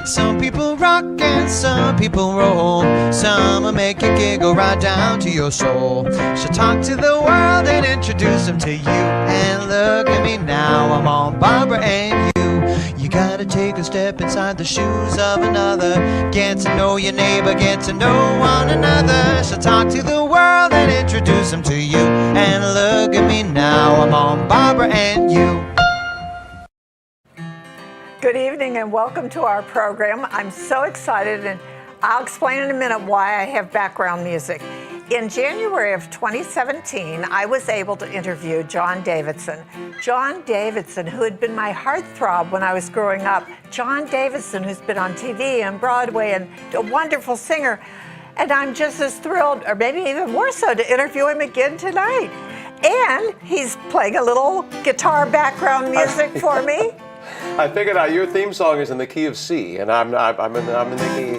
Some people rock and some people roll. Some will make you giggle right down to your soul. So talk to the world and introduce them to you. And look at me now, I'm all Barbara and you. You gotta take a step inside the shoes of another. Get to know your neighbor, get to know one another. So talk to the world and introduce them to you. And look at me now, I'm all Barbara and you. Good evening and welcome to our program. I'm so excited, and I'll explain in a minute why I have background music. In January of 2017, I was able to interview John Davidson. John Davidson, who had been my heartthrob when I was growing up. John Davidson, who's been on TV and Broadway and a wonderful singer. And I'm just as thrilled, or maybe even more so, to interview him again tonight. And he's playing a little guitar background music for me. I figured out your theme song is in the key of C, and I'm in the key.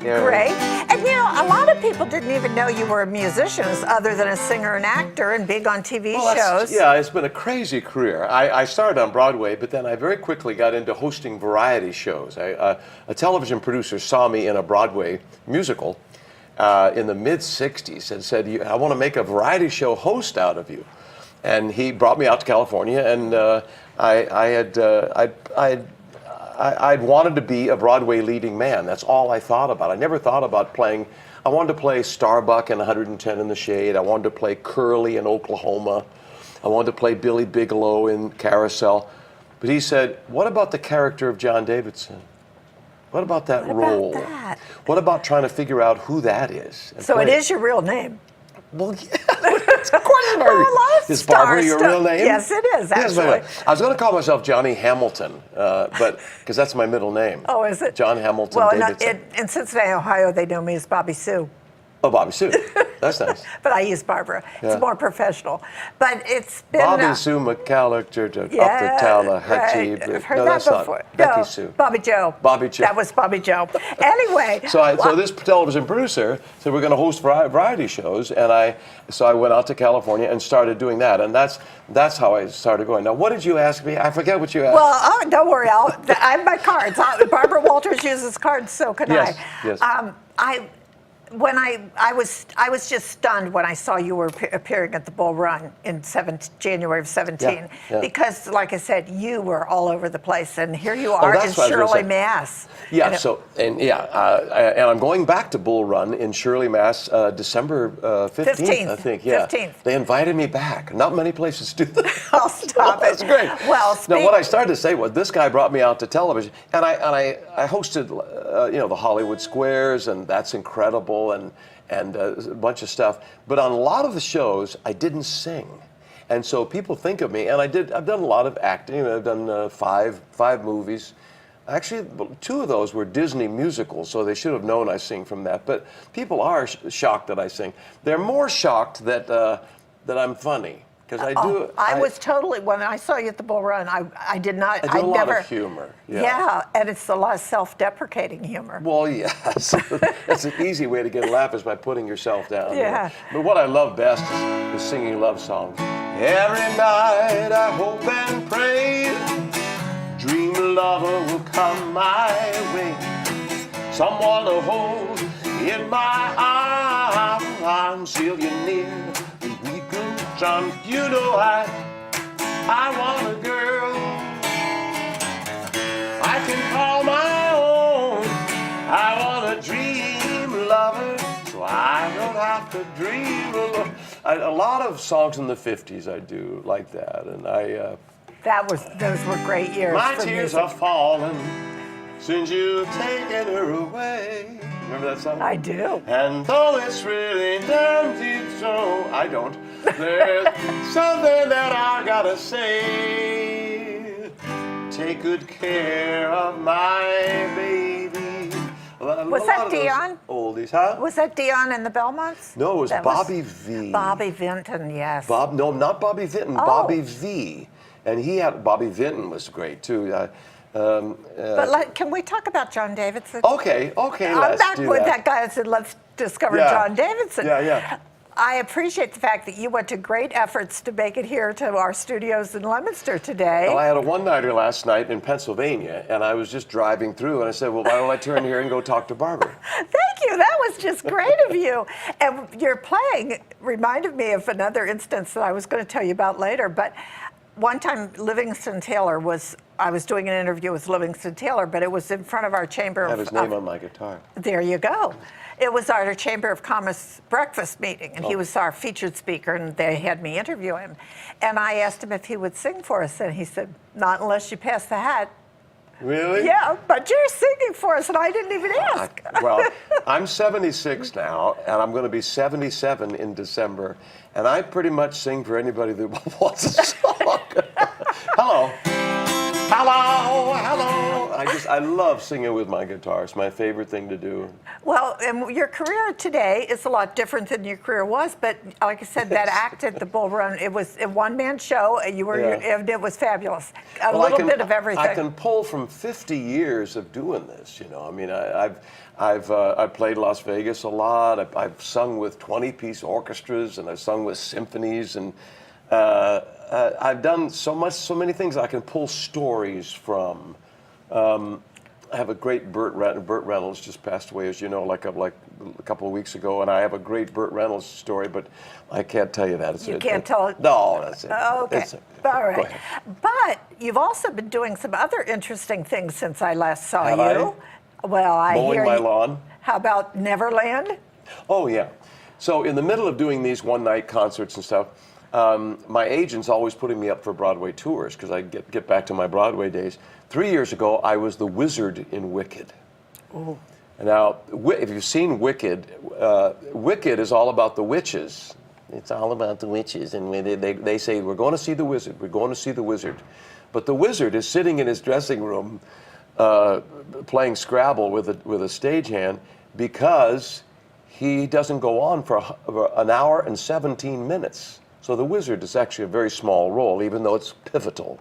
Great. And you know, a lot of people didn't even know you were a musician, other than a singer and actor and big on TV shows. Yeah, it's been a crazy career. I started on Broadway, but then I very quickly got into hosting variety shows. A television producer saw me in a Broadway musical in the mid-'60s and said, "I want to make a variety show host out of you." And he brought me out to California, and I'd wanted to be a Broadway leading man. That's all I thought about. I never thought about playing. I wanted to play Starbuck in 110 in the Shade. I wanted to play Curly in Oklahoma. I wanted to play Billy Bigelow in Carousel. But he said, "What about the character of John Davidson? What about that role? What about that? What about trying to figure out who that is?" So it is your real name? Well, yeah, of course it's my real name. Is Barbara your real name? Yes, it is, actually. Yes, I was going to call myself Johnny Hamilton, but because that's my middle name. Oh, is it? John Hamilton Davidson. In Cincinnati, Ohio, they know me as Bobby Sue. Oh, Bobby Sue. That's nice. But I use Barbara. It's more professional. But it's been... Bobby Sue McCallister to up the Tallahatchie. Right. I've heard No, that that's before. not. Becky Sue. Bobby Joe. Bobby Joe. That was Bobby Joe. Anyway. So this television producer said, "We're going to host variety shows," and so I went out to California and started doing that, and that's how I started going. Now, what did you ask me? I forget what you asked. Well, don't worry. I have my cards. Barbara Walters uses cards, so can I. Yes. I was just stunned when I saw you were appearing at the Bull Run in January of 17, because, like I said, you were all over the place, and here you are in Shirley, Mass. Yeah. And I'm going back to Bull Run in Shirley, Mass, December 15th, I think. Yeah. 15th. They invited me back. Not many places do that. I'll stop it. That's great. Well, now what I started to say was, this guy brought me out to television, and I hosted, the Hollywood Squares, and that's incredible. And a bunch of stuff, but on a lot of the shows I didn't sing, and so people think of me. And I've done a lot of acting. I've done five movies. Actually, 2 of those were Disney musicals, so they should have known I sing from that. But people are shocked that I sing. They're more shocked that I'm funny. I was totally, when I saw you at the Bull Run, I did not. I do a lot of humor. Yeah, and it's a lot of self-deprecating humor. Well, yes. That's an easy way to get a laugh, is by putting yourself down. Yeah. But what I love best is singing love songs. Every night I hope and pray, dream a lover will come my way. Someone to hold in my arms, feel you near. John, you know I want a girl I can call my own. I want a dream lover, so I don't have to dream alone. A lot of songs in the 50s I do like that, and those were great years. My tears are falling since you've taken her away. Remember that song? I do. And though it's really damn deep, so I don't. There's something that I gotta say. Take good care of my baby. Was that Dion? Oldies, huh? Was that Dion and the Belmonts? No, it was Bobby V. Bobby Vinton, yes. No, not Bobby Vinton. Oh. Bobby V. And Bobby Vinton was great too. But can we talk about John Davidson? Okay, I'm back with that guy that said, let's discover John Davidson. Yeah. I appreciate the fact that you went to great efforts to make it here to our studios in Leominster today. Well, I had a one-nighter last night in Pennsylvania, and I was just driving through, and I said, well, why don't I turn here and go talk to Barbara? Thank you. That was just great of you. And your playing reminded me of another instance that I was going to tell you about later. But one time, I was doing an interview with Livingston Taylor, but it was in front of our Chamber I have his name on my guitar. There you go. It was our Chamber of Commerce breakfast meeting, and he was our featured speaker, and they had me interview him. And I asked him if he would sing for us, and he said, not unless you pass the hat. Really? Yeah, but you're singing for us, and I didn't even ask. Well, I'm 76 now, and I'm going to be 77 in December, and I pretty much sing for anybody that wants a song. Hello. Hello, hello. I love singing with my guitar. It's my favorite thing to do. Well, and your career today is a lot different than your career was, but like I said, that act at the Bull Run, it was a one-man show, and and it was fabulous. A little bit of everything. I can pull from 50 years of doing this, you know. I mean, I've played Las Vegas a lot. I've sung with 20-piece orchestras, and I've sung with symphonies, and I've done so many things I can pull stories from. I have a great Burt Reynolds just passed away, as you know, like a couple of weeks ago, and I have a great Burt Reynolds story, but I can't tell you that. You can't tell it? No, that's it. Oh, okay. All right. But you've also been doing some other interesting things since I last saw Have you. Well, I mowing hear my you. lawn. How about Neverland? Oh, yeah. So in the middle of doing these one-night concerts and stuff, my agent's always putting me up for Broadway tours because I get back to my Broadway days. 3 years ago, I was the wizard in Wicked. Ooh. Now, if you've seen Wicked, Wicked is all about the witches. It's all about the witches, and they say, we're going to see the wizard, we're going to see the wizard. But the wizard is sitting in his dressing room playing Scrabble with a stagehand because he doesn't go on for an hour and 17 minutes. So the wizard is actually a very small role, even though it's pivotal.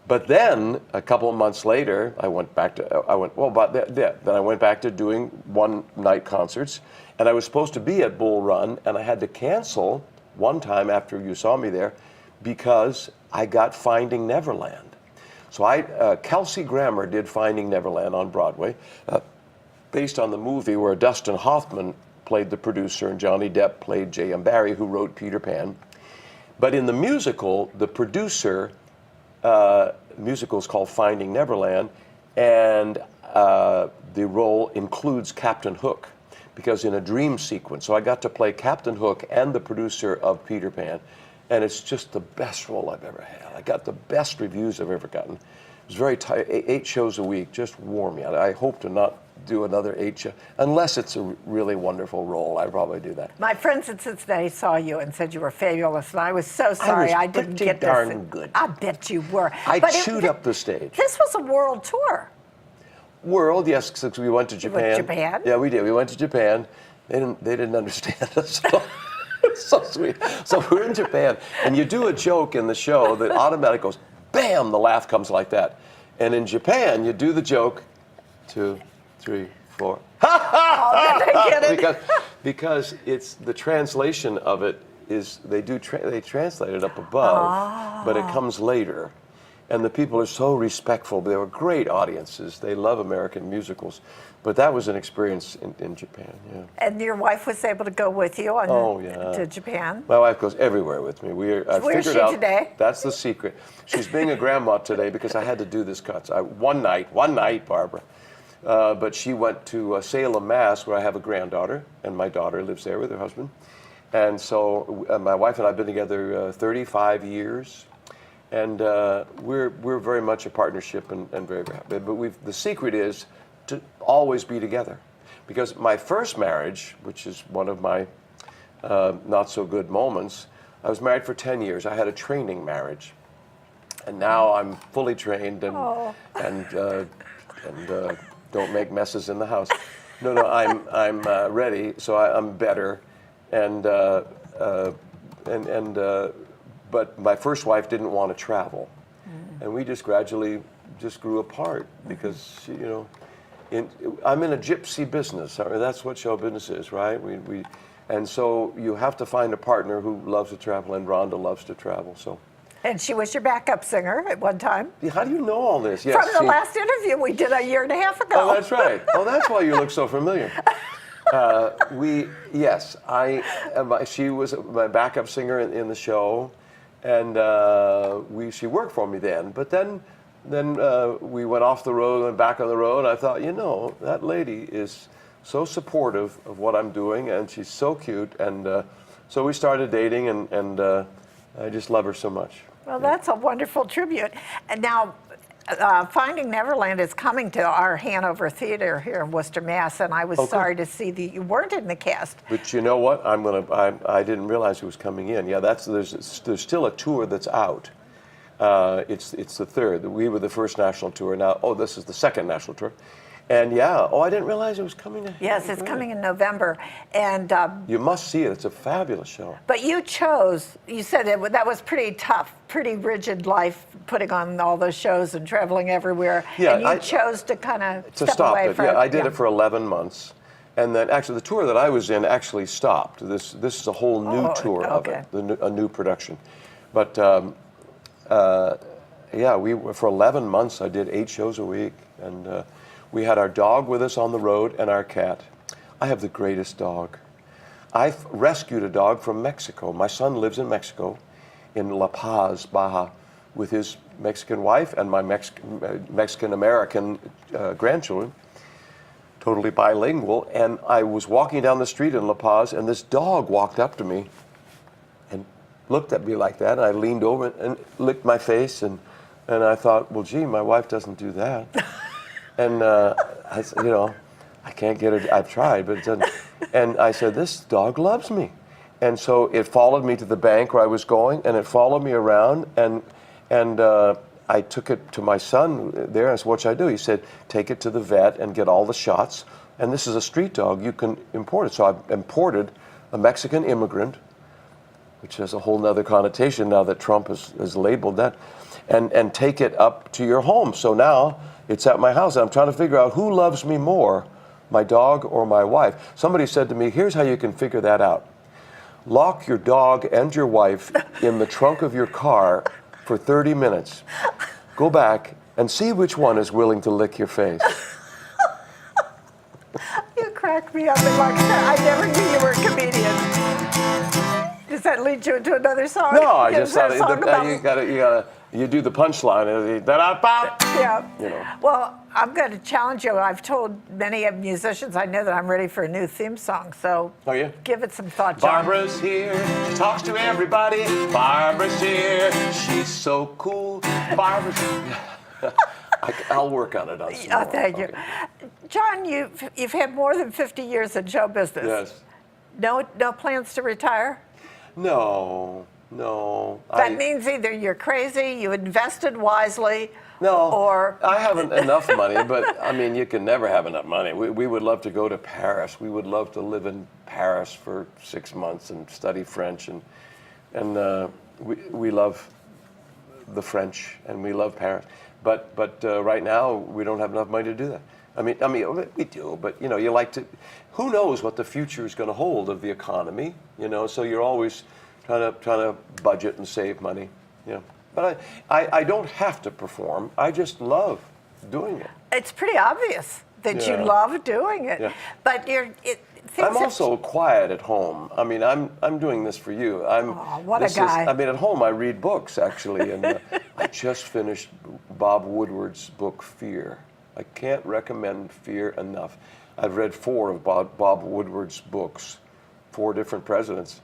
But then a couple of months later, I went back to doing one-night concerts, and I was supposed to be at Bull Run, and I had to cancel one time after you saw me there because I got Finding Neverland. So Kelsey Grammer did Finding Neverland on Broadway, based on the movie where Dustin Hoffman played the producer and Johnny Depp played J.M. Barrie, who wrote Peter Pan. But in the musical, the producer, the musical is called Finding Neverland, and the role includes Captain Hook, because in a dream sequence. So I got to play Captain Hook and the producer of Peter Pan, and it's just the best role I've ever had. I got the best reviews I've ever gotten. It was very tight. 8 shows a week just wore me out. I hope to not do another 8 shows, unless it's a really wonderful role. I'd probably do that. My friends in Cincinnati saw you and said you were fabulous, and I was so sorry I didn't get this. Darn good. I bet you were. I chewed up the stage. This was a world tour. World, yes, because we went to Japan. You went to Japan? Yeah, we did. We went to Japan. They didn't understand us. It's so sweet. So we're in Japan, and you do a joke in the show that automatically goes, bam, the laugh comes like that. And in Japan, you do the joke, 2, 3, 4. Oh, did I get it? because it's the translation of it is they translate it up above, but it comes later. And the people are so respectful. They were great audiences. They love American musicals. But that was an experience in Japan, yeah. And your wife was able to go with you to Japan? My wife goes everywhere with me. Where is she today? That's the secret. She's being a grandma today because I had to do this cut. One night, Barbara. But she went to Salem, Mass, where I have a granddaughter, and my daughter lives there with her husband. And so my wife and I have been together 35 years. And we're very much a partnership and very, very happy. But the secret is to always be together. Because my first marriage, which is one of my not so good moments, I was married for 10 years. I had a training marriage. And now I'm fully trained and don't make messes in the house. No, I'm ready, so I'm better. But my first wife didn't want to travel, and we just gradually grew apart because she, I'm in a gypsy business. I mean, that's what show business is, right? And so you have to find a partner who loves to travel, and Rhonda loves to travel. So. And she was your backup singer at one time. How do you know all this? Yes, From the last interview we did a year and a half ago. Oh, that's right. Oh, that's why you look so familiar. She was my backup singer in the show, and she worked for me then. But then we went off the road and back on the road. And I thought, that lady is so supportive of what I'm doing, and she's so cute. And so we started dating, and I just love her so much. Well, that's a wonderful tribute. And now, Finding Neverland is coming to our Hanover Theater here in Worcester, Mass. And I was sorry to see that you weren't in the cast. But you know what? I didn't realize it was coming in. Yeah, there's still a tour that's out. It's the third. We were the first national tour. Now, this is the second national tour. And I didn't realize it was coming in. Yes, it's coming in November. And you must see it. It's a fabulous show. But you said that was pretty tough, pretty rigid life, putting on all those shows and traveling everywhere. Yeah, and you chose to kind of step stop away it. from it. Yeah, I did it for 11 months. And then actually the tour that I was in actually stopped. This is a whole new tour of it, a new production. But for 11 months I did 8 shows a week. And we had our dog with us on the road and our cat. I have the greatest dog. I rescued a dog from Mexico. My son lives in Mexico, in La Paz, Baja, with his Mexican wife and my Mexican-American grandchildren, totally bilingual. And I was walking down the street in La Paz, and this dog walked up to me and looked at me like that. And I leaned over and licked my face, and I thought, well, gee, my wife doesn't do that. And I said, I can't get her. I've tried, but it doesn't. And I said, this dog loves me. And so it followed me to the bank where I was going, and it followed me around. And I took it to my son there. And I said, what should I do? He said, take it to the vet and get all the shots. And this is a street dog. You can import it. So I imported a Mexican immigrant, which has a whole nother connotation now that Trump has labeled that, and take it up to your home. So now it's at my house. I'm trying to figure out who loves me more, my dog or my wife. Somebody said to me, here's how you can figure that out. Lock your dog and your wife in the trunk of your car for 30 minutes. Go back and see which one is willing to lick your face. You crack me up. And like I never knew you were a comedian. Does that lead you into another song? No, I just thought you do the punchline. Yeah. Well, I'm going to challenge you. I've told many musicians I know that I'm ready for a new theme song. So give it some thought, John. Barbara's here. She talks to everybody. Barbara's here. She's so cool. Barbara's here. I'll work on it. Thank you. John, you've had more than 50 years in show business. Yes. No plans to retire? No. That means either you're crazy, you invested wisely, or I haven't enough money. But I mean, you can never have enough money. We would love to go to Paris. We would love to live in Paris for 6 months and study French, and we love the French and we love Paris. But right now we don't have enough money to do that. I mean, we do, but you like to. Who knows what the future is going to hold of the economy? So you're always trying to budget and save money. But I don't have to perform. I just love doing it. It's pretty obvious that you love doing it. Yeah. But I'm also quiet at home. I mean, I'm doing this for you. What a guy! At home I read books actually, and I just finished Bob Woodward's book Fear. I can't recommend Fear enough. I've read 4 of Bob Woodward's books, 4 different presidents,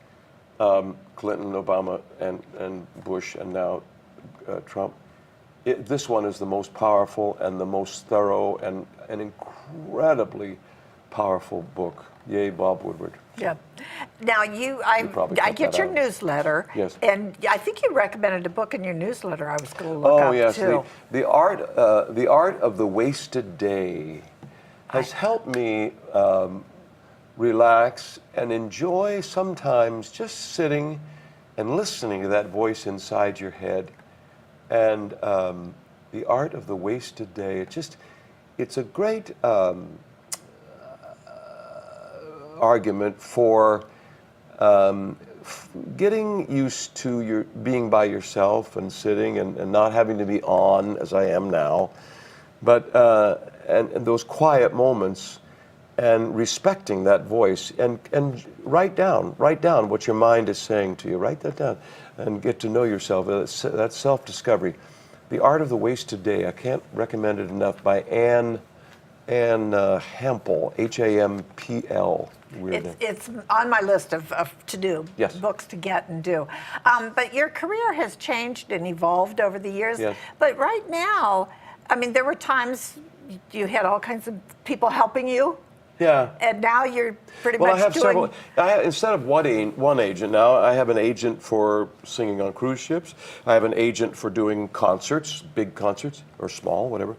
Clinton, Obama, and Bush, and now Trump. This one is the most powerful and the most thorough and an incredibly powerful book. Yay, Bob Woodward. Yeah. Now I get your newsletter. Yes. And I think you recommended a book in your newsletter. I was going to look up too. The art of the wasted day has helped me relax and enjoy sometimes just sitting and listening to that voice inside your head. And the art of the wasted day. It's a great argument for getting used to your being by yourself and sitting and not having to be on as I am now, but and those quiet moments and respecting that voice and write down what your mind is saying to you. Write that down and get to know yourself. That's self-discovery. The Art of the Wasted Day. I can't recommend it enough, by Anne Hampel, Hampl. It's on my list of to-do Yes. books to get and do. But your career has changed and evolved over the years. Yes. But right now, I mean, there were times you had all kinds of people helping you. Yeah. And now you're pretty Well, much I have doing... several. Instead of one agent now, I have an agent for singing on cruise ships. I have an agent for doing concerts, big concerts, or small, whatever.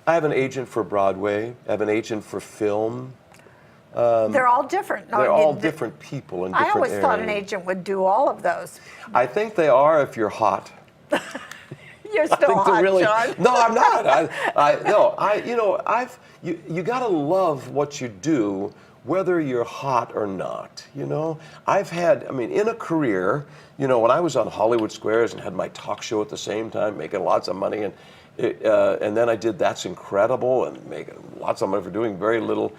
I have an agent for Broadway. I have an agent for film. They're all different. No, They're I mean, all different people in different I always areas. thought an agent would do all of those. I think they are if you're hot. You're still hot, John. No, I'm not. You got to love what you do, whether you're hot or not. I've had, in a career, when I was on Hollywood Squares and had my talk show at the same time, making lots of money, and then I did That's Incredible and making lots of money for doing very little.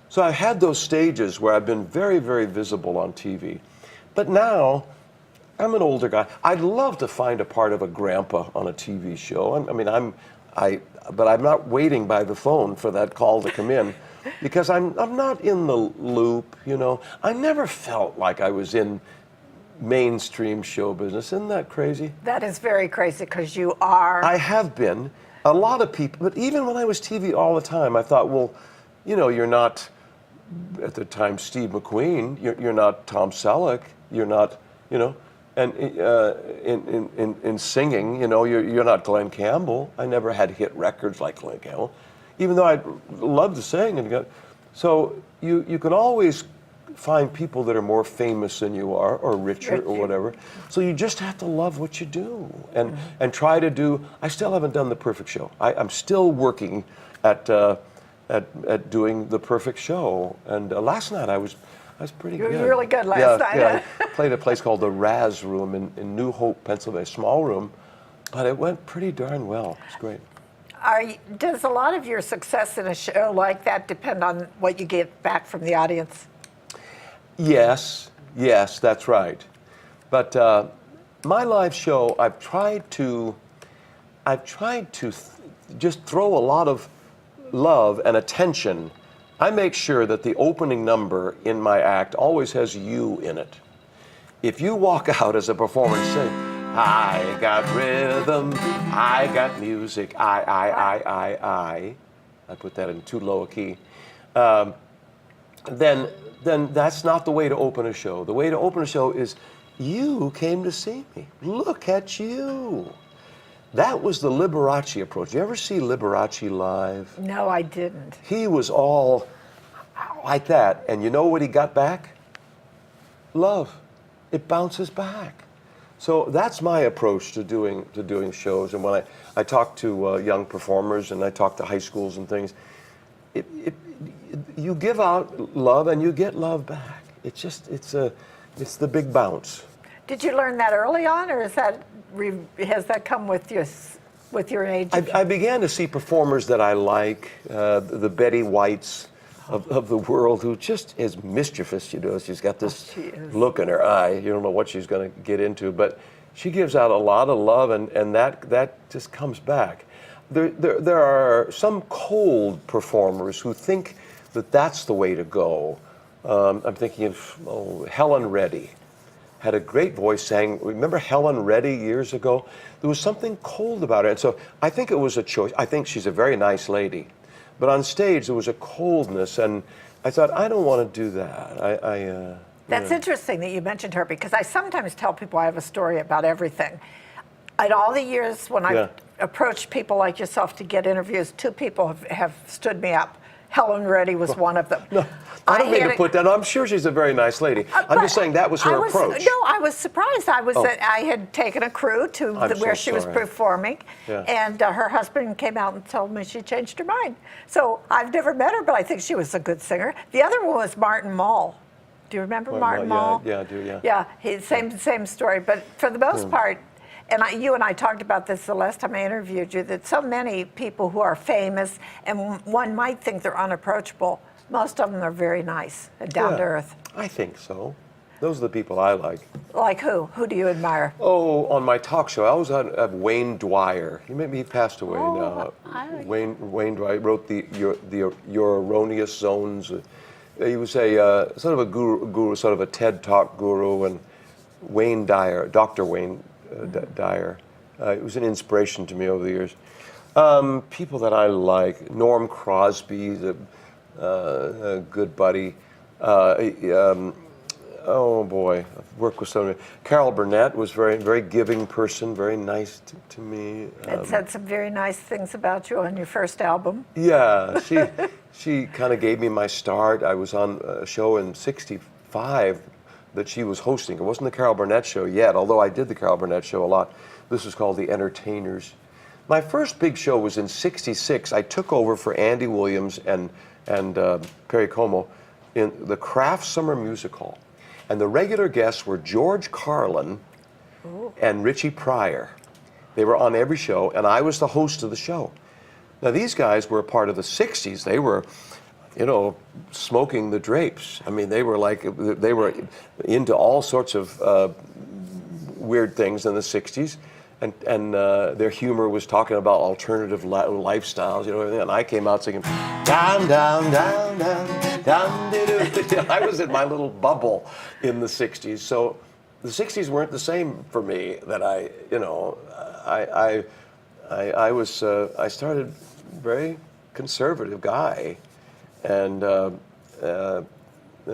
So I had those stages where I've been very, very visible on TV. But now, I'm an older guy. I'd love to find a part of a grandpa on a TV show. But I'm not waiting by the phone for that call to come in, because I'm not in the loop. I never felt like I was in mainstream show business. Isn't that crazy? That is very crazy, because you are. I have been. A lot of people, but even when I was TV all the time, I thought, well, you're not, at the time, Steve McQueen. You're not Tom Selleck. You're not, and in singing, you're not Glenn Campbell. I never had hit records like Glenn Campbell, even though I loved to sing. So you can always find people that are more famous than you are, or richer, or whatever. So you just have to love what you do and try to do. I still haven't done the perfect show. I'm still working at doing the perfect show. And last night I was pretty good. You were really good last night. Yeah, I played a place called the Raz Room in New Hope, Pennsylvania, small room, but it went pretty darn well. It's great. Does a lot of your success in a show like that depend on what you get back from the audience? Yes, that's right. But my live show, I've tried to just throw a lot of love and attention. I make sure that the opening number in my act always has you in it. If you walk out as a performer and say, I got rhythm, I got music, I put that in too low a key, then that's not the way to open a show. The way to open a show is, you came to see me. Look at you. That was the Liberace approach. You ever see Liberace live? No, I didn't. He was all like that. And you know what he got back? Love. It bounces back. So that's my approach to doing shows. And when I talk to young performers, and I talk to high schools and things, you give out love and you get love back. It's the big bounce. Did you learn that early on, or has that come with your age? I began to see performers that I like, the Betty Whites of the world, who just is mischievous. She's got this look in her eye. You don't know what she's going to get into, but she gives out a lot of love, and that just comes back. There are some cold performers who think that that's the way to go. I'm thinking of Helen Reddy. Had a great voice, sang. Remember Helen Reddy years ago? There was something cold about her. And so I think it was a choice. I think she's a very nice lady. But on stage, there was a coldness. And I thought, I don't want to do that. That's interesting that you mentioned her, because I sometimes tell people I have a story about everything. In all the years when I've approached people like yourself to get interviews, 2 people have stood me up. Helen Reddy was one of them. No, I don't mean to put that. I'm sure she's a very nice lady. I'm just saying that was her approach. No, I was surprised. I had taken a crew to where she was performing, and her husband came out and told me she changed her mind. So I've never met her, but I think she was a good singer. The other one was Martin Mull. Do you remember Martin Mull? Yeah, I do, yeah. Yeah, same story. But for the most part, and you and I talked about this the last time I interviewed you, that so many people who are famous, and one might think they're unapproachable, most of them are very nice and down to earth. I think so. Those are the people I like. Like who? Who do you admire? Oh, on my talk show, I always had Wayne Dwyer. He passed away now. Wayne Dwyer wrote Your Erroneous Zones. He was a sort of a guru, sort of a TED Talk guru, and Wayne Dyer, Dr. Wayne Dyer. It was an inspiration to me over the years. People that I like, Norm Crosby, a good buddy. Oh boy, I've worked with so many. Carol Burnett was very giving person, very nice to me. And said some very nice things about you on your first album. Yeah, she kind of gave me my start. I was on a show in '65 that she was hosting. It wasn't the Carol Burnett show yet, although I did the Carol Burnett show a lot. This was called The Entertainers. My first big show was in '66. I took over for Andy Williams and Perry Como in the Kraft Summer Music Hall. And the regular guests were George Carlin and Richie Pryor. They were on every show, and I was the host of the show. Now, these guys were a part of the '60s. They were, smoking the drapes. I mean, they were into all sorts of weird things in the '60s. And their humor was talking about alternative lifestyles, everything. And I came out singing, down, down, down, down, down, doo-doo. I was in my little bubble in the '60s. So the '60s weren't the same for me. That I started very conservative guy, and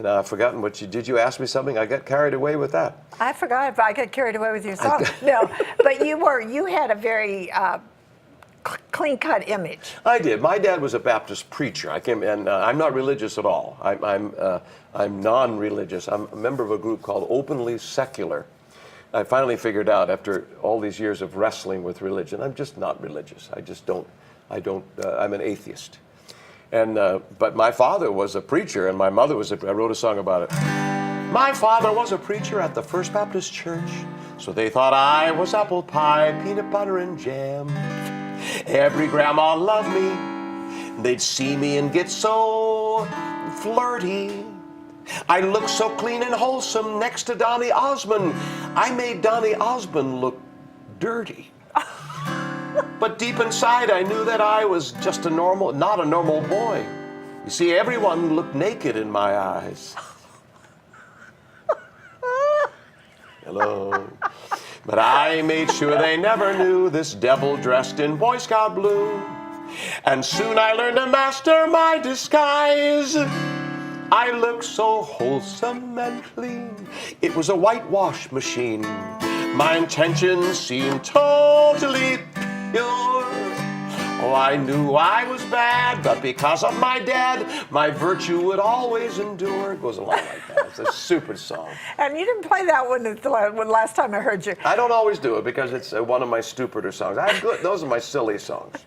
I've forgotten did you ask me something? I got carried away with that. I forgot if I got carried away with your song. No, but you had a very clean-cut image. I did. My dad was a Baptist preacher. I'm not religious at all. I'm non-religious. I'm a member of a group called Openly Secular. I finally figured out after all these years of wrestling with religion, I'm just not religious. I'm an atheist. And but my father was a preacher, and my mother was I wrote a song about it. My father was a preacher at the First Baptist Church, so they thought I was apple pie, peanut butter, and jam. Every grandma loved me. They'd see me and get so flirty. I looked so clean and wholesome next to Donny Osmond. I made Donny Osmond look dirty. But deep inside, I knew that I was just not a normal boy. You see, everyone looked naked in my eyes. Hello. But I made sure they never knew this devil dressed in Boy Scout blue. And soon I learned to master my disguise. I looked so wholesome and clean. It was a whitewash machine. My intentions seemed totally pure. Oh, I knew I was bad, but because of my dad, my virtue would always endure. It goes along like that. It's a super song. And you didn't play that one when last time I heard you. I don't always do it because it's one of my stupider songs. Those are my silly songs.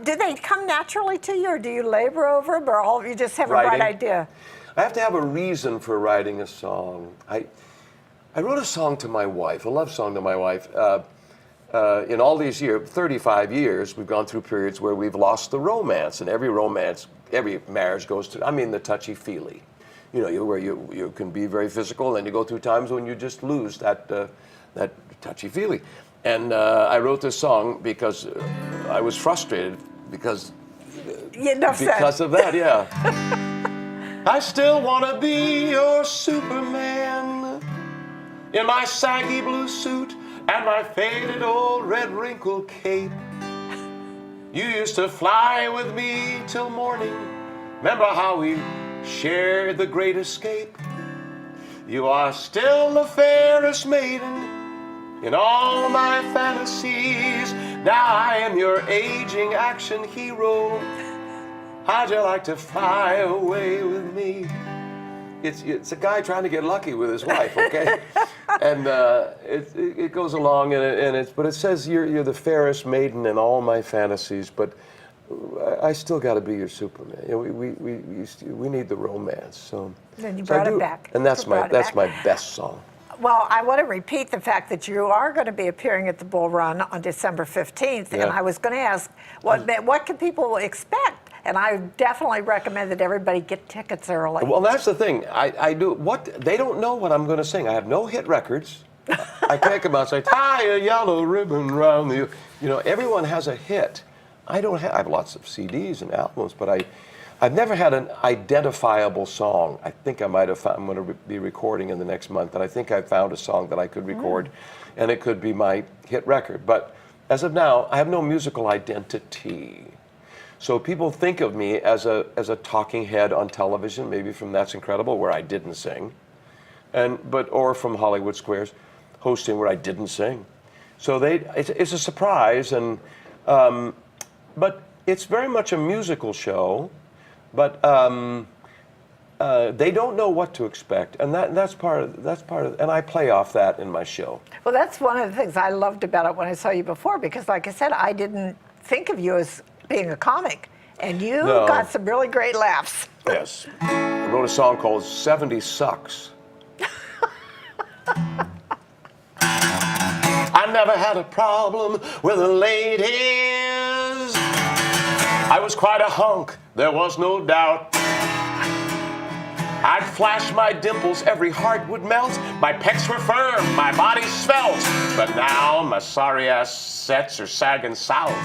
Do they come naturally to you, or do you labor over them, or all you just have a bright idea? I have to have a reason for writing a song. I wrote a song to my wife, a love song to my wife. In all these years, 35 years, we've gone through periods where we've lost the romance, and every marriage goes through, the touchy-feely. Where you can be very physical, and then you go through times when you just lose that touchy-feely. And I wrote this song because I was frustrated because of that, yeah. I still want to be your Superman in my saggy blue suit and my faded old red wrinkled cape. You used to fly with me till morning. Remember how we shared the great escape? You are still the fairest maiden in all my fantasies. Now I am your aging action hero. How'd you like to fly away with me? It's a guy trying to get lucky with his wife, okay? And it goes along, but it says you're the fairest maiden in all my fantasies. But I still got to be your Superman. You know, we need the romance. So Then you so I brought it do- back. and that's You brought it back. my best song. Well, I want to repeat the fact that you are going to be appearing at the Bull Run on December 15th, and Yeah. I was going to ask, what can people expect? And I definitely recommend that everybody get tickets early. Well, that's the thing. I do what they don't know what I'm going to sing. I have no hit records. I can't come out and say tie a yellow ribbon round the. You know, everyone has a hit. I don't have. I have lots of CDs and albums, but I've never had an identifiable song. I think I might have found. I'm going to be recording in the next month, and I think I found a song that I could record, and it could be my hit record. But as of now, I have no musical identity. So people think of me as a talking head on television, maybe from That's Incredible, where I didn't sing, or from Hollywood Squares, hosting where I didn't sing. So it's a surprise, but it's very much a musical show, but they don't know what to expect, and that's part of, and I play off that in my show. Well, that's one of the things I loved about it when I saw you before, because like I said, I didn't think of you as being a comic, and you No. got some really great laughs. Yes. I wrote a song called 70 Sucks. I never had a problem with the ladies. I was quite a hunk, there was no doubt. I'd flash my dimples, every heart would melt. My pecs were firm, my body svelte. But now my sorry ass sets are sagging south.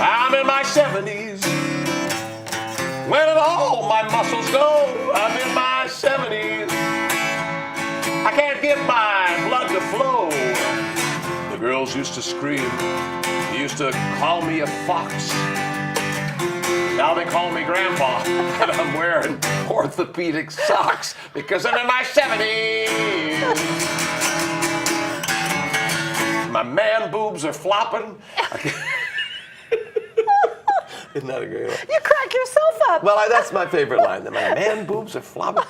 I'm in my 70s. Where did all my muscles go? I'm in my 70s. I can't get my blood to flow. The girls used to scream. They used to call me a fox. Now they call me Grandpa, and I'm wearing orthopedic socks because I'm in my 70s. My man boobs are flopping. Isn't that a great line? You crack yourself up. Well, that's my favorite line. My man boobs are flopping.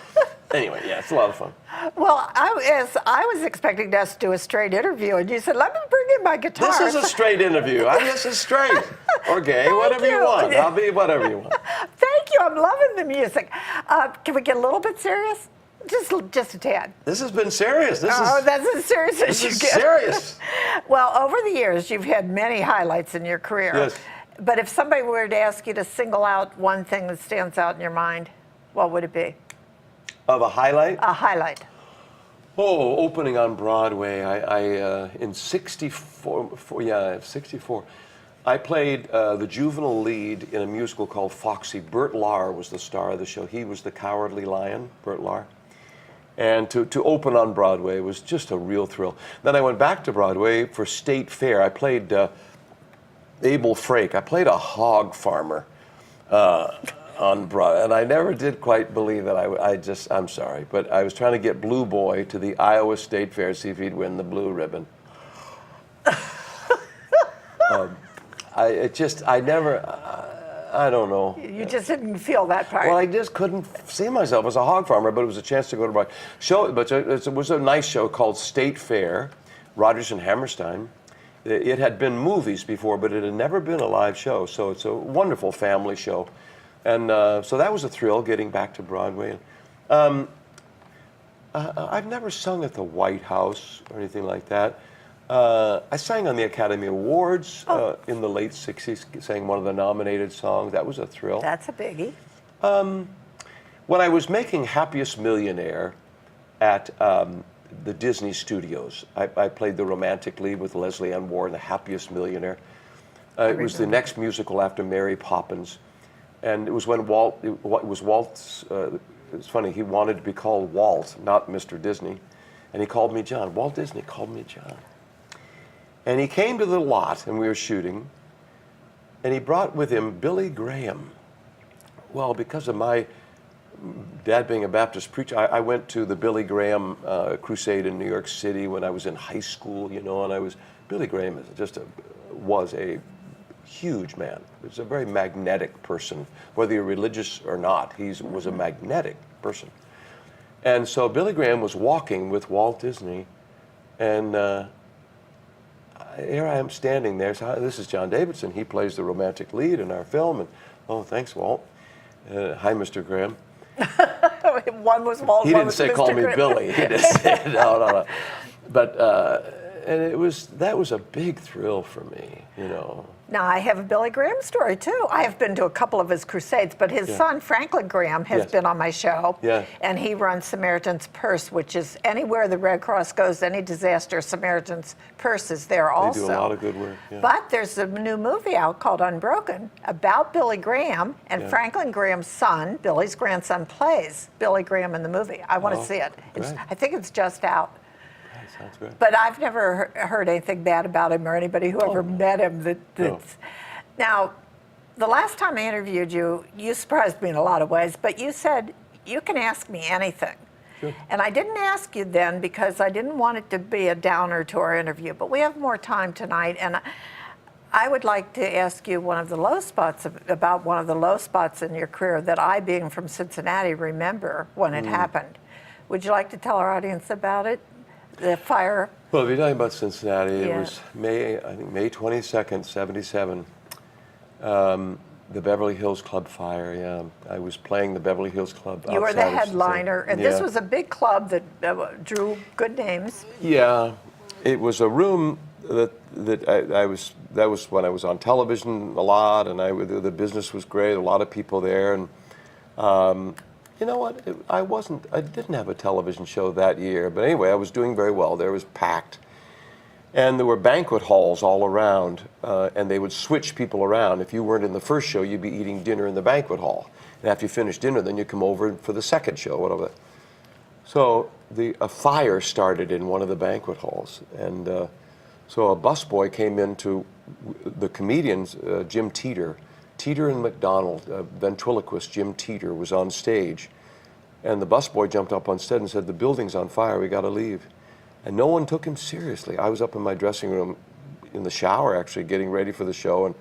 Anyway, yeah, it's a lot of fun. Well, I was expecting us to do a straight interview, and you said, let me bring in my guitar. This is a straight interview. This is straight. Or gay, Thank whatever you you. want. I'll be whatever you want. Thank you. I'm loving the music. Can we get a little bit serious? Just a tad. This has been serious. That's as serious as This you is get. serious. Well, over the years, you've had many highlights in your career. Yes. But if somebody were to ask you to single out one thing that stands out in your mind, what would it be? Of a highlight? A highlight. Oh, opening on Broadway. I in '64. '64. I played the juvenile lead in a musical called Foxy. Bert Lahr was the star of the show. He was the Cowardly Lion, Bert Lahr. And to open on Broadway was just a real thrill. Then I went back to Broadway for State Fair. I played Abel Frake. I played a hog farmer on Broadway, and I never did quite believe it. I'm sorry, but I was trying to get Blue Boy to the Iowa State Fair, see if he'd win the blue ribbon. I don't know. You just didn't feel that part. Well, I just couldn't see myself as a hog farmer, but it was a chance to go to Broadway. But it was a nice show called State Fair, Rodgers and Hammerstein. It had been movies before, but it had never been a live show, so it's a wonderful family show. And so that was a thrill, getting back to Broadway. I've never sung at the White House or anything like that. I sang on the Academy Awards in the late 60s, sang one of the nominated songs. That was a thrill. That's a biggie. When I was making Happiest Millionaire at the Disney Studios, I played the romantic lead with Leslie Ann Warren, The Happiest Millionaire. It was the next musical after Mary Poppins. And it was when Walt's, it's funny, he wanted to be called Walt, not Mr. Disney. And he called me John. Walt Disney called me John. And he came to the lot, and we were shooting, and he brought with him Billy Graham. Well, because of my dad being a Baptist preacher, I went to the Billy Graham crusade in New York City when I was in high school, and Billy Graham was a huge man. He was a very magnetic person. Whether you're religious or not, he was a magnetic person. And so Billy Graham was walking with Walt Disney, and here I am standing there. So this is John Davidson. He plays the romantic lead in our film. And oh, thanks, Walt. Hi, Mr. Graham. One was Walt. He one didn't was say Mr. call me Grimm. Billy. He just said no. But and that was a big thrill for me, you know. Now, I have a Billy Graham story, too. I have been to a couple of his crusades, but his son, Franklin Graham, has Yes. been on my show. Yeah. And he runs Samaritan's Purse, which is anywhere the Red Cross goes, any disaster, Samaritan's Purse is there also. They do a lot of good work. Yeah. But there's a new movie out called Unbroken about Billy Graham, and Franklin Graham's son, Billy's grandson, plays Billy Graham in the movie. I want to see it. great. I think it's just out. Sounds good. But I've never heard anything bad about him or anybody who ever met him. Now, the last time I interviewed you, you surprised me in a lot of ways, but you said, you can ask me anything. Sure. And I didn't ask you then because I didn't want it to be a downer to our interview, but we have more time tonight, and I would like to ask you about one of the low spots in your career that I, being from Cincinnati, remember when it happened. Would you like to tell our audience about it? The fire? Well, if you're talking about Cincinnati, it Yeah. was May 22nd, 77. The Beverly Hills Club fire, yeah. I was playing the Beverly Hills Club You were the outside of headliner, and Cincinnati. this was a big club that drew good names. Yeah, it was a room that that was when I was on television a lot, and the business was great, a lot of people there, and you know what? I didn't have a television show that year, but anyway, I was doing very well. There was packed. And there were banquet halls all around, and they would switch people around. If you weren't in the first show, you'd be eating dinner in the banquet hall. And after you finished dinner, then you come over for the second show, whatever. So a fire started in one of the banquet halls. And so a busboy came into the comedians, Jim Teeter. Teeter and McDonald, ventriloquist Jim Teeter, was on stage. And the busboy jumped up on stage and said, "The building's on fire, we got to leave." And no one took him seriously. I was up in my dressing room in the shower, actually, getting ready for the show.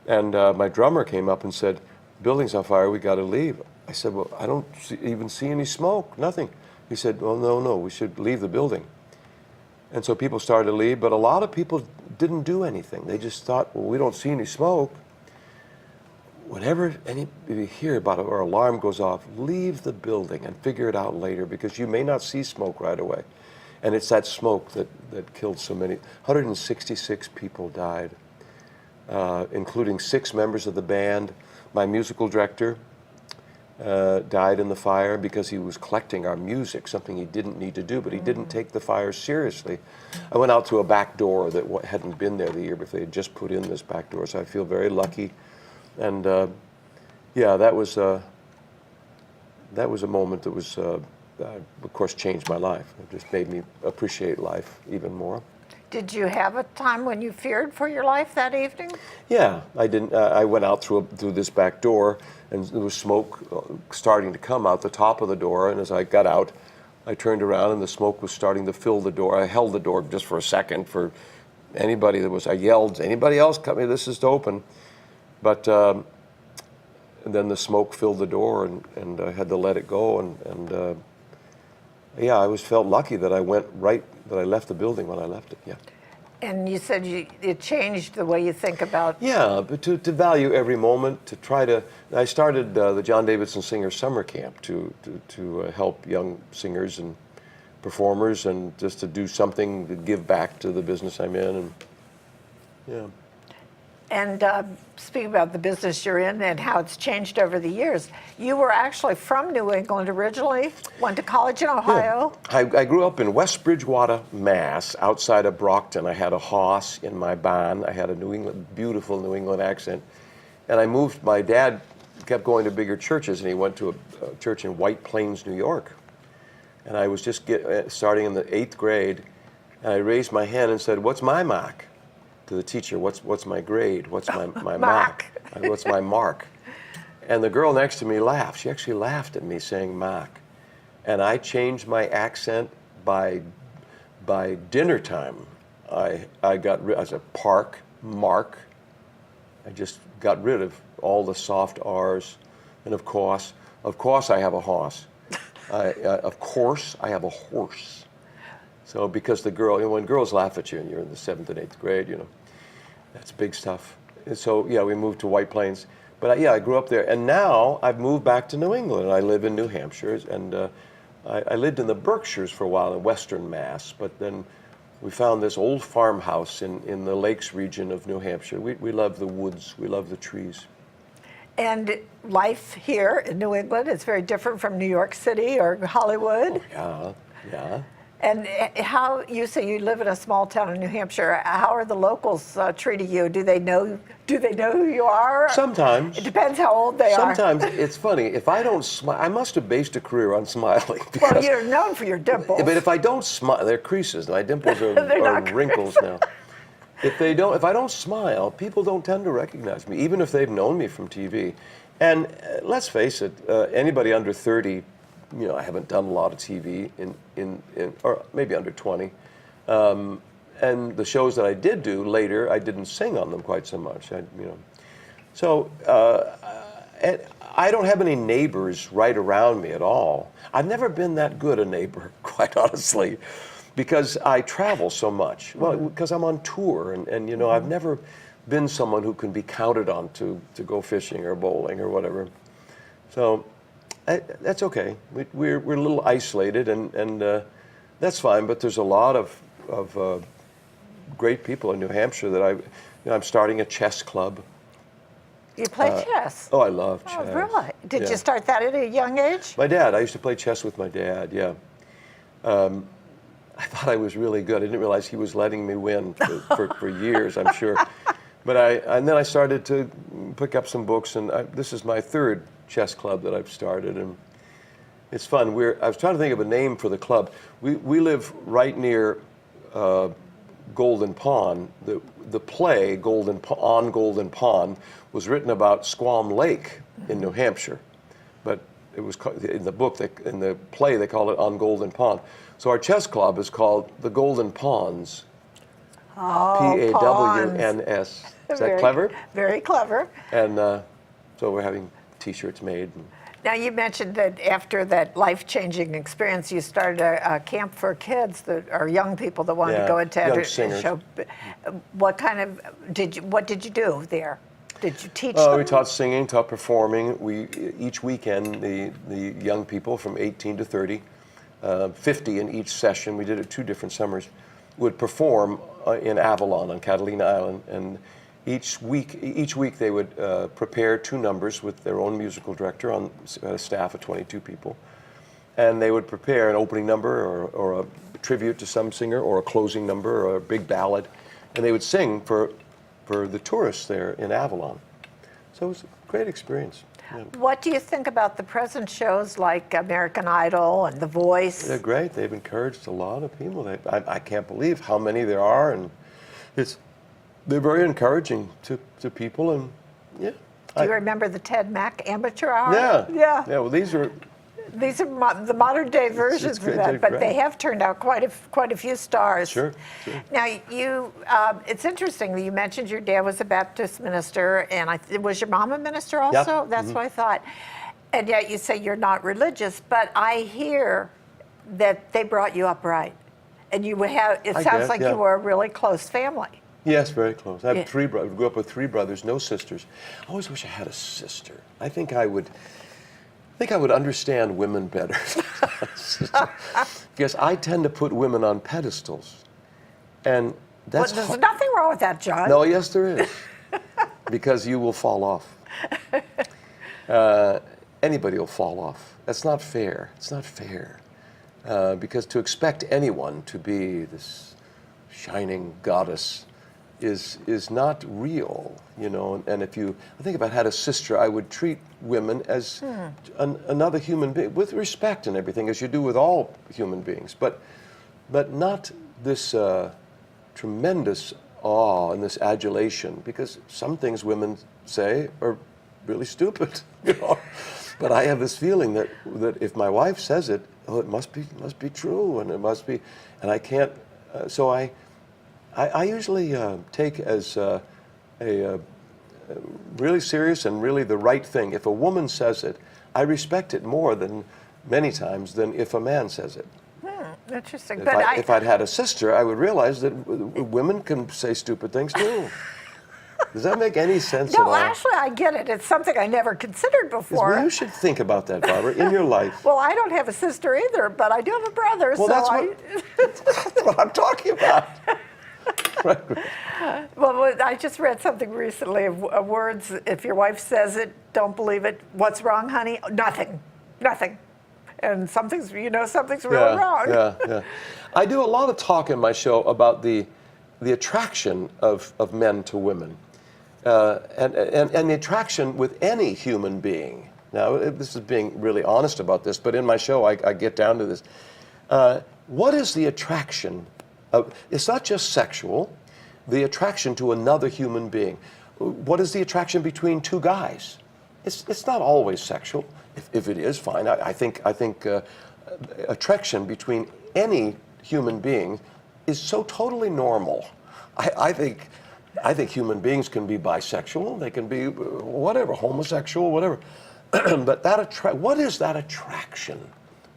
And my drummer came up and said, "Building's on fire, we got to leave." I said, "Well, I don't even see any smoke, nothing." He said, "Well, no, we should leave the building." And so people started to leave, but a lot of people didn't do anything. They just thought, well, we don't see any smoke. Whenever anybody hear about it or alarm goes off, leave the building and figure it out later, because you may not see smoke right away. And it's that smoke that killed so many. 166 people died, including 6 members of the band. My musical director died in the fire because he was collecting our music, something he didn't need to do, but he didn't take the fire seriously. I went out through a back door that hadn't been there the year before. They had just put in this back door, so I feel very lucky. And yeah, that was a moment that was, of course, changed my life. It just made me appreciate life even more. Did you have a time when you feared for your life that evening? Yeah, I didn't. I went out through this back door, and there was smoke starting to come out the top of the door. And as I got out, I turned around, and the smoke was starting to fill the door. I held the door just for a second for anybody that was. I yelled, "Anybody else coming? This is open." But then the smoke filled the door, and I had to let it go. And yeah, I always felt lucky that I left the building when I left it. Yeah. And you said it changed the way you think about. Yeah, but to value every moment, to try to. I started the John Davidson Singer Summer Camp to help young singers and performers, and just to do something to give back to the business I'm in, and yeah. And speaking about the business you're in and how it's changed over the years, you were actually from New England originally, went to college in Ohio. Yeah. I grew up in West Bridgewater, Mass, outside of Brockton. I had a hoss in my barn. I had a beautiful New England accent. And I moved, my dad kept going to bigger churches, and he went to a church in White Plains, New York. And I was just starting in the 8th grade, and I raised my hand and said, "What's my mark?" To the teacher, what's my grade? What's my mark? What's my mark? And the girl next to me laughed. She actually laughed at me saying mark. And I changed my accent by dinner time. I got rid, as a mark. I just got rid of all the soft R's. And of course I have a horse. Of course I have a horse. So because the girl, when girls laugh at you and you're in the 7th and 8th grade, that's big stuff. And so yeah, we moved to White Plains. But yeah, I grew up there, and now I've moved back to New England. I live in New Hampshire, and I lived in the Berkshires for a while in Western Mass, but then we found this old farmhouse in the Lakes region of New Hampshire. We love the woods, we love the trees. And life here in New England is very different from New York City or Hollywood. Oh, yeah. And how, you say you live in a small town in New Hampshire, how are the locals treating you? Do they know who you are? Sometimes. It depends how old they are. Sometimes. It's funny, if I don't smile, I must have based a career on smiling. Well, you're known for your dimples. But if I don't smile, they're creases. My dimples are wrinkles now. If I don't smile, people don't tend to recognize me, even if they've known me from TV. And let's face it, anybody under 30, I haven't done a lot of TV or maybe under 20. And the shows that I did do later, I didn't sing on them quite so much. So I don't have any neighbors right around me at all. I've never been that good a neighbor, quite honestly, because I travel so much. Well, because I'm on tour, and I've never been someone who can be counted on to go fishing or bowling or whatever. So that's okay. We're a little isolated, and that's fine. But there's a lot of great people in New Hampshire that I'm starting a chess club. You play chess? Oh, I love chess. Oh, really? Did Yeah. you start that at a young age? My dad. I used to play chess with my dad. Yeah. I thought I was really good. I didn't realize he was letting me win for years, I'm sure. But then I started to pick up some books, and this is my 3rd chess club that I've started, and it's fun. I was trying to think of a name for the club. We live right near Golden Pond. The play Golden Pond was written about Squam Lake in New Hampshire, but it was in the book, in the play, they call it On Golden Pond. So our chess club is called the Golden Ponds. Oh, Pawns. Is that clever? Very clever. And so we're having T-shirts made. Now, you mentioned that after that life-changing experience, you started a camp for kids that are young people that wanted to go into young a singers. show. What did you do there? Did you teach them? We taught singing, taught performing. Each weekend, the young people from 18 to 30, 50 in each session, we did it 2 different summers, would perform in Avalon on Catalina Island. And each week they would prepare 2 numbers with their own musical director on a staff of 22 people. And they would prepare an opening number or a tribute to some singer or a closing number or a big ballad. And they would sing for the tourists there in Avalon. So it was a great experience. Yeah. What do you think about the present shows like American Idol and The Voice? They're great. They've encouraged a lot of people. I can't believe how many there are, and they're very encouraging to people. And yeah. Do you remember the Ted Mack Amateur Hour? Yeah. Yeah. Well, these are the modern day versions of that, but they have turned out quite a few stars. Sure. Now, it's interesting that you mentioned your dad was a Baptist minister, and was your mom a minister also? Yep. That's what I thought. And yet you say you're not religious, but I hear that they brought you up right, and you would have. It sounds like you were a really close family. Yes, very close. I have 3 brothers. Grew up with 3 brothers, no sisters. I always wish I had a sister. I think I would understand women better. Because I tend to put women on pedestals. And that's there's nothing wrong with that, John. No, yes, there is. Because you will fall off. Anybody will fall off. That's not fair. It's not fair. Because to expect anyone to be this shining goddess is not real, And if I think if I had a sister, I would treat women as another human being with respect and everything, as you do with all human beings, but not this tremendous awe and this adulation, because some things women say are really stupid, But I have this feeling that if my wife says it, it must be true, and it must be, and I can't. So I usually take as a really serious and really the right thing. If a woman says it, I respect it more many times than if a man says it. Interesting. If, But if I'd had a sister, I would realize that women can say stupid things too. Does that make any sense at no, all? actually, I get it. It's something I never considered before. Well, you should think about that, Barbara, in your life. Well, I don't have a sister either, but I do have a brother. Well, so that's what I'm talking about. Well, I just read something recently of words. If your wife says it, don't believe it. What's wrong, honey? Nothing. Nothing. And something's real wrong. Yeah. I do a lot of talk in my show about the attraction of men to women. And the attraction with any human being. Now, this is being really honest about this, but in my show, I get down to this. What is the attraction of, it's not just sexual, the attraction to another human being. What is the attraction between two guys? It's not always sexual. If it is, fine. I think attraction between any human being is so totally normal. I think human beings can be bisexual. They can be whatever, homosexual, whatever. But what is that attraction?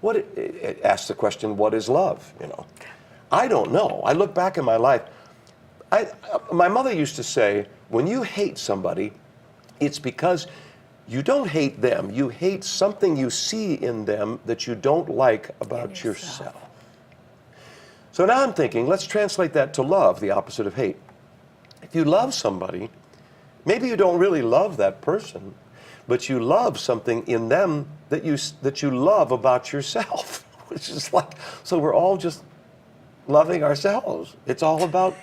It asks the question, what is love? I don't know. I look back in my life. My mother used to say, when you hate somebody, it's because you don't hate them. You hate something you see in them that you don't like about yourself. So now I'm thinking, let's translate that to love, the opposite of hate. If you love somebody, maybe you don't really love that person, but you love something in them that you love about yourself, which is like, so we're all just loving ourselves. It's all about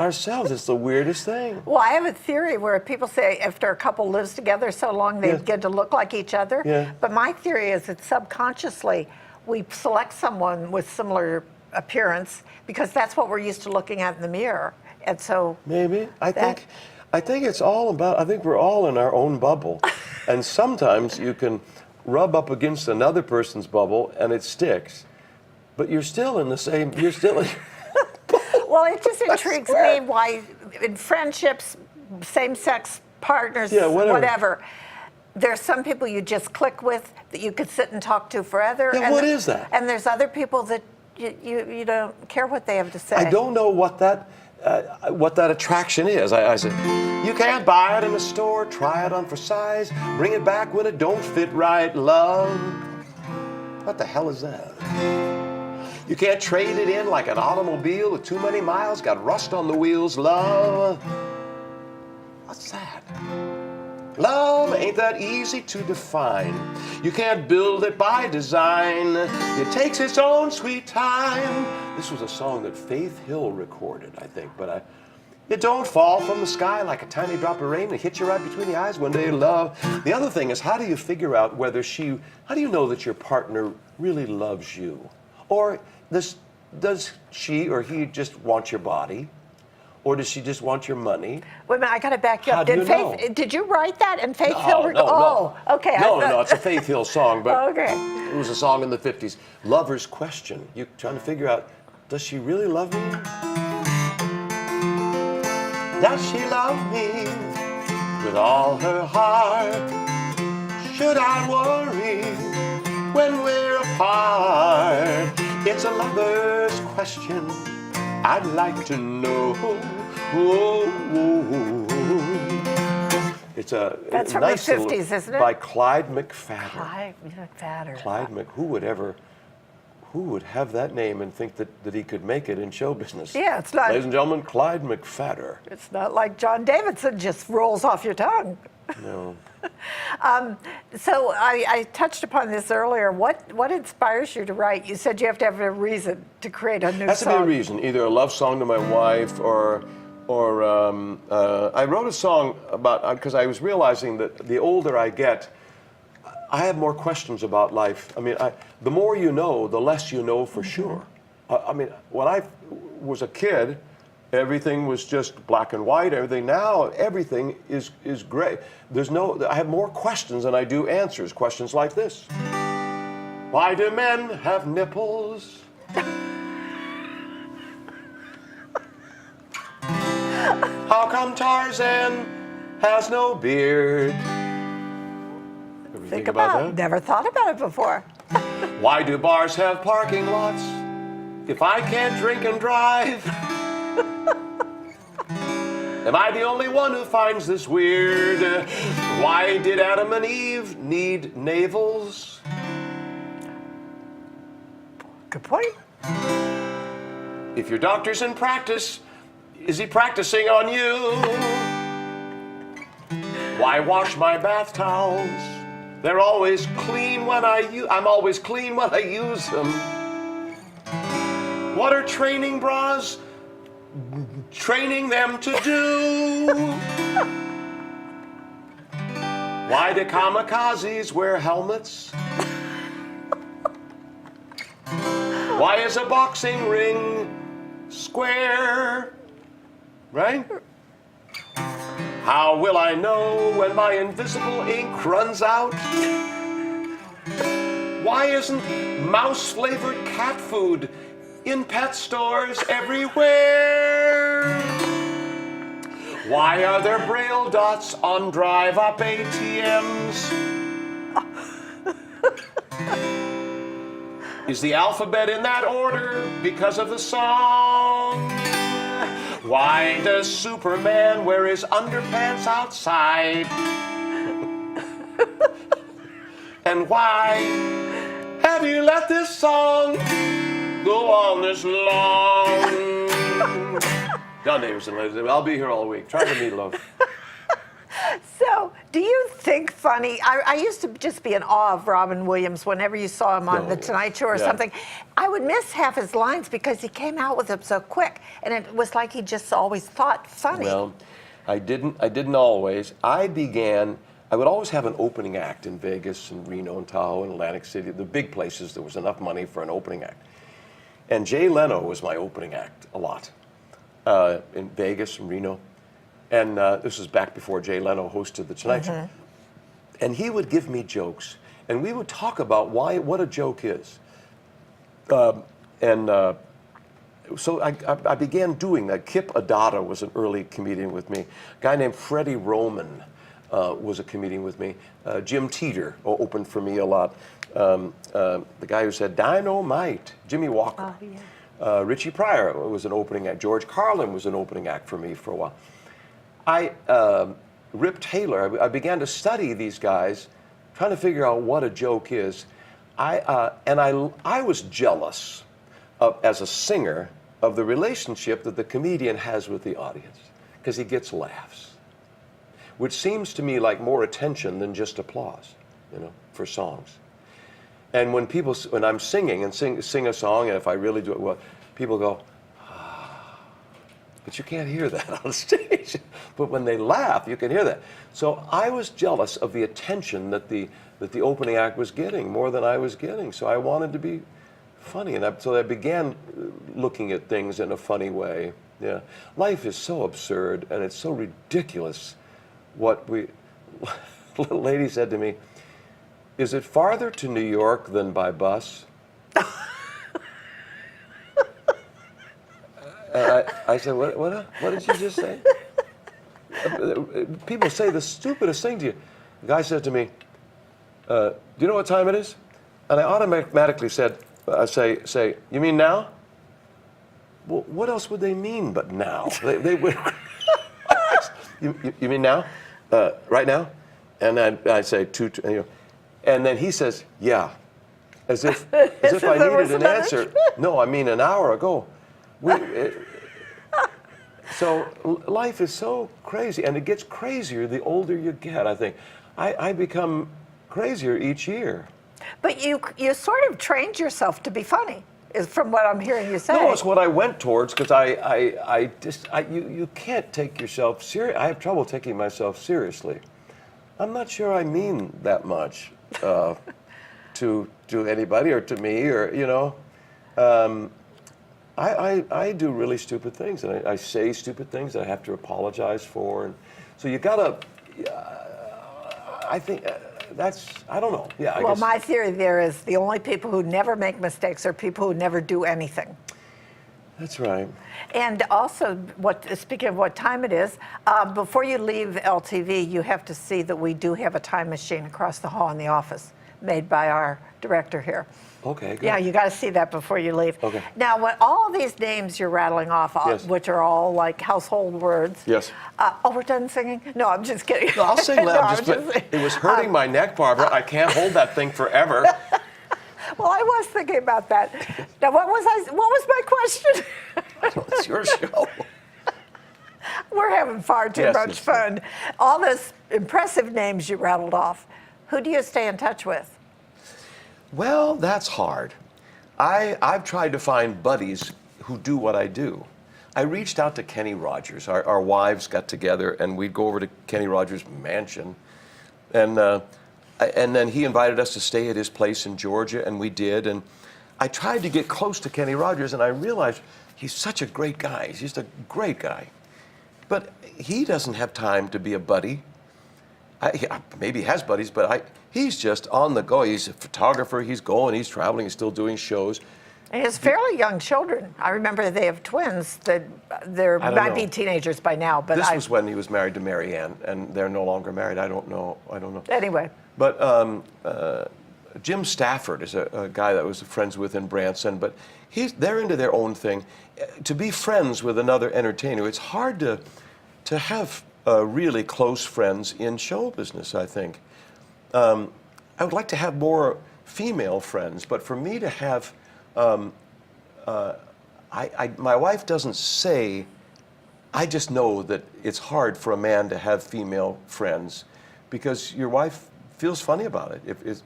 ourselves. It's the weirdest thing. Well, I have a theory where people say after a couple lives together so long, they get to look like each other. Yeah. But my theory is that subconsciously we select someone with similar appearance because that's what we're used to looking at in the mirror. And so maybe I think it's all about. I think we're all in our own bubble, and sometimes you can rub up against another person's bubble and it sticks, but you're still in the same. You're still in. Well, it just intrigues me why in friendships, same-sex partners, whatever, there's some people you just click with that you could sit and talk to forever. Yeah, what is that? And there's other people that you don't care what they have to say. I don't know what that attraction is. I said, you can't buy it in a store, try it on for size, bring it back when it don't fit right, love. What the hell is that? You can't trade it in like an automobile with too many miles, got rust on the wheels, love. What's that? Love ain't that easy to define. You can't build it by design. It takes its own sweet time. This was a song that Faith Hill recorded, I think, but it don't fall from the sky like a tiny drop of rain. It hits you right between the eyes one day, love. The other thing is, how do you figure out how do you know that your partner really loves you? Or does she or he just want your body? Or does she just want your money? Wait a minute, I got to back you up. How do you know? Did you write that? And Faith No, Hill? no. Oh, okay. No, it's a Faith Hill song, but Okay. it was a song in the 50s. Lover's Question. You're trying to figure out, does she really love me? Does she love me with all her heart? Should I worry when we're apart? It's a lover's question. I'd like to know. It's a That's from nice the 50s, isn't it? By Clyde McFadden. Clyde. Who would have that name and think that he could make it in show business? Yeah, it's not. Ladies and gentlemen, Clyde McFadden. It's not like John Davidson just rolls off your tongue. No. So I touched upon this earlier. What inspires you to write? You said you have to have a reason to create a new Has song. to be a reason, either a love song to my wife or I wrote a song about, because I was realizing that the older I get, I have more questions about life. I mean, the more you know, the less you know for sure. I mean, when I was a kid, everything was just black and white. Everything now, everything is gray. I have more questions than I do answers. Questions like this: why do men have nipples? How come Tarzan has no beard? Ever think about that? Never thought about it before. Why do bars have parking lots if I can't drink and drive? Am I the only one who finds this weird? Why did Adam and Eve need navels? Good point. If your doctor's in practice, is he practicing on you? Why wash my bath towels? They're always clean when I'm always clean when I use them. What are training bras training them to do? Why do kamikazes wear helmets? Why is a boxing ring square? Right? How will I know when my invisible ink runs out? Why isn't mouse-flavored cat food in pet stores everywhere? Why are there braille dots on drive-up ATMs? Is the alphabet in that order because of the song? Why does Superman wear his underpants outside? And why have you let this song go on this long? John Davidson, ladies and gentlemen, I'll be here all week. Try the meatloaf. So, do you think funny? I used to just be in awe of Robin Williams whenever you saw him on The Tonight Show or something. I would miss half his lines because he came out with them so quick, and it was like he just always thought funny. Well, I didn't always. I would always have an opening act in Vegas and Reno and Tahoe and Atlantic City, the big places there was enough money for an opening act. And Jay Leno was my opening act a lot in Vegas and Reno. And this was back before Jay Leno hosted The Tonight Show. And he would give me jokes. And we would talk about what a joke is. So I began doing that. Kip Addotta was an early comedian with me. A guy named Freddie Roman was a comedian with me. Jim Teeter opened for me a lot. The guy who said dynamite, Jimmy Walker. Oh, yeah. Richie Pryor was an opening act. George Carlin was an opening act for me for a while. Rip Taylor, I began to study these guys, trying to figure out what a joke is. I was jealous as a singer of the relationship that the comedian has with the audience, because he gets laughs, which seems to me like more attention than just applause, for songs. And when I'm singing and sing a song, and if I really do it well, people go, but you can't hear that on stage. But when they laugh, you can hear that. So I was jealous of the attention that the opening act was getting more than I was getting. So I wanted to be funny, and so I began looking at things in a funny way. Yeah, life is so absurd, and it's so ridiculous. What a little lady said to me, "Is it farther to New York than by bus?" I said, what did you just say? People say the stupidest thing to you. The guy said to me, do you know what time it is? And I automatically said, say, you mean now? Well, what else would they mean but now? They would. You mean now? Right now? And then I say, and then he says, yeah. As if I needed an answer. No, I mean an hour ago. So life is so crazy, and it gets crazier the older you get, I think. I become crazier each year. But you sort of trained yourself to be funny, is from what I'm hearing you say. No, it's what I went towards, because you can't take yourself serious. I have trouble taking myself seriously. I'm not sure I mean that much to anybody or to me, or I do really stupid things, and I say stupid things that I have to apologize for, and so you gotta. I think I don't know. Yeah. I guess. My theory there is the only people who never make mistakes are people who never do anything. That's right. And also, speaking of what time it is, before you leave LTV, you have to see that we do have a time machine across the hall in the office. made by our director here. Okay, good. Yeah, you got to see that before you leave. Okay. Now, what all of these names you're rattling off, Yes. which are all like household words. Yes. Oh, we're done singing? No, I'm just kidding. No, I'll sing loud. No, I'm just, just- it was hurting my neck, Barbara. I can't hold that thing forever. Well, I was thinking about that. Now, what was my question? It's your show. We're having far too Yes, much yes, fun. All those impressive names you rattled off. Who do you stay in touch with? Well, that's hard. I've tried to find buddies who do what I do. I reached out to Kenny Rogers. Our wives got together, and we'd go over to Kenny Rogers' mansion. And then he invited us to stay at his place in Georgia, and we did. And I tried to get close to Kenny Rogers, and I realized he's such a great guy. He's just a great guy. But he doesn't have time to be a buddy. Maybe he has buddies, but he's just on the go. He's a photographer. He's going. He's traveling. He's still doing shows. And he has fairly young children. I remember they have twins that might be teenagers by now. But This was when he was married to Mary Ann, and they're no longer married. I don't know. Anyway. But Jim Stafford is a guy that I was friends with in Branson, but they're into their own thing. To be friends with another entertainer, it's hard to have really close friends in show business, I think. I would like to have more female friends, but for me to have, my wife doesn't say, I just know that it's hard for a man to have female friends because your wife feels funny about it.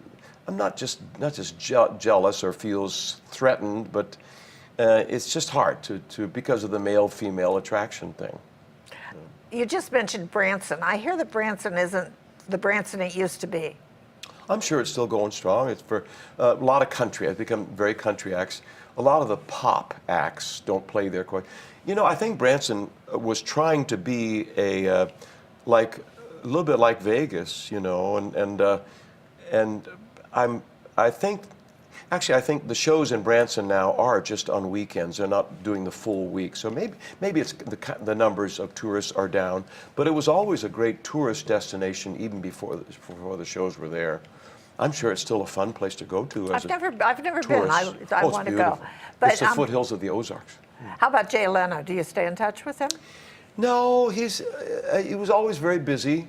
I'm not just jealous or feels threatened, but it's just hard to because of the male-female attraction thing. You just mentioned Branson. I hear that Branson isn't the Branson it used to be. I'm sure it's still going strong. It's for a lot of country. I've become very country acts. A lot of the pop acts don't play there quite. I think Branson was trying to be a little bit like Vegas, and I think the shows in Branson now are just on weekends. They're not doing the full week. So maybe it's the numbers of tourists are down. But it was always a great tourist destination even before the shows were there. I'm sure it's still a fun place to go to. I've never been. I It's want to go. beautiful. But It's the foothills of the Ozarks. how about Jay Leno? Do you stay in touch with him? No, he was always very busy